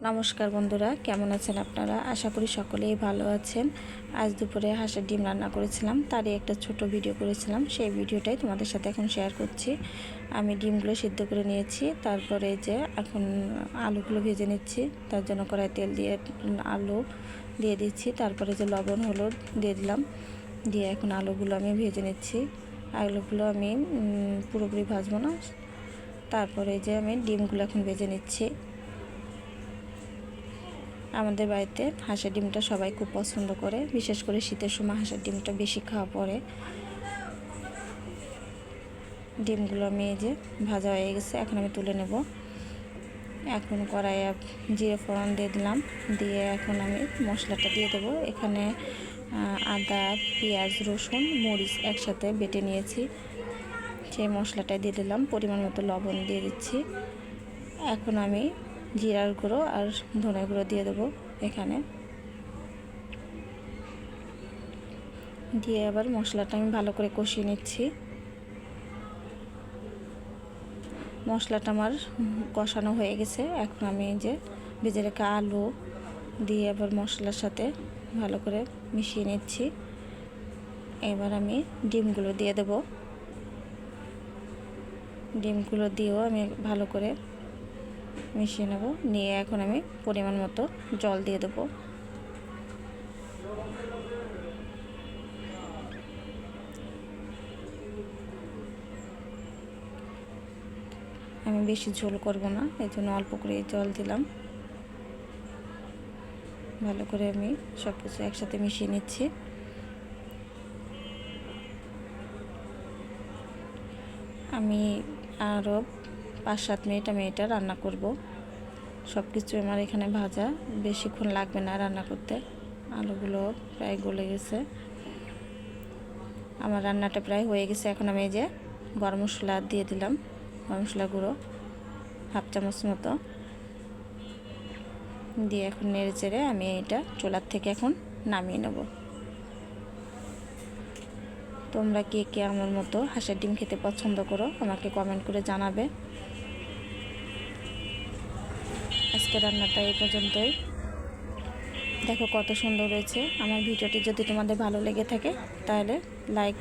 নমস্কার বন্ধুরা, কেমন আছেন আপনারা? আশা করি সকলেই ভালো আছেন। আজ দুপুরে হাঁসের ডিম রান্না করেছিলাম, তারই একটা ছোট ভিডিও করেছিলাম। সেই ভিডিওটাই তোমাদের সাথে এখন শেয়ার করছি। আমি ডিমগুলো সিদ্ধ করে নিয়েছি, তারপরে যে এখন আলুগুলো ভেজে নিচ্ছি। তার জন্য কড়াই তেল দিয়ে আলু দিয়ে দিচ্ছি, তারপরে যে লবণ হলুদ দিয়ে দিলাম, দিয়ে এখন আলুগুলো আমি ভেজে নিচ্ছি। আলুগুলো আমি পুরোপুরি ভাজবো না। তারপরে যে আমি ডিমগুলো এখন ভেজে নিচ্ছি। আমাদের বাড়িতে হাঁসের ডিমটা সবাই খুব পছন্দ করে, বিশেষ করে শীতের সময় হাঁসের ডিমটা বেশি খাওয়া পড়ে। ডিমগুলো আমি এই যে ভাজা হয়ে গেছে, এখন আমি তুলে নেব। এখন কড়াইয়ে জিরে ফোড়ন দিয়ে দিলাম, দিয়ে এখন আমি মশলাটা দিয়ে দেবো। এখানে আদা, পেঁয়াজ, রসুন, মরিচ একসাথে বেটে নিয়েছি, সেই মশলাটা দিয়ে দিলাম। পরিমাণ মতো লবণ দিয়ে দিচ্ছি। এখন আমি জিরার গুঁড়ো আর ধনের গুঁড়ো দিয়ে দেবো এখানে, দিয়ে আবার মশলাটা আমি ভালো করে কষিয়ে নিচ্ছি। মশলাটা আমার কষানো হয়ে গেছে। এখন আমি যে ভেজে রাখা আলু দিয়ে আবার মশলার সাথে ভালো করে মিশিয়ে নিচ্ছি। এবার আমি ডিমগুলো দিয়ে দেব। ডিমগুলো দিয়েও আমি ভালো করে মিশিয়ে নেব। নিয়ে এখন আমি পরিমাণ মতো জল দিয়ে দেবো। আমি বেশি ঝোল করব না, এই জন্য অল্প করে জল দিলাম। ভালো করে আমি সব কিছু একসাথে মিশিয়ে নিচ্ছি। আমি আরও 5-7 মিনিট আমি এটা রান্না করব। সব কিছু আমার এখানে ভাজা, বেশিক্ষণ লাগবে না রান্না করতে। আলুগুলো প্রায় গলে গেছে, আমার রান্নাটা প্রায় হয়ে গেছে। এখন আমি এই যে গরম মশলা দিয়ে দিলাম, গরম মশলা গুঁড়ো 1/2 চামচ মতো দিয়ে এখন নেড়ে চেড়ে আমি এটা চুলার থেকে এখন নামিয়ে নেব। তোমরা কে কে আমার মতো হাঁসের ডিম খেতে পছন্দ করো আমাকে কমেন্ট করে জানাবে। আজকে রান্নাটা এই পর্যন্তই। দেখো কত সুন্দর হয়েছে। আমার ভিডিওটি যদি তোমাদের ভালো লেগে থাকে তাহলে লাইক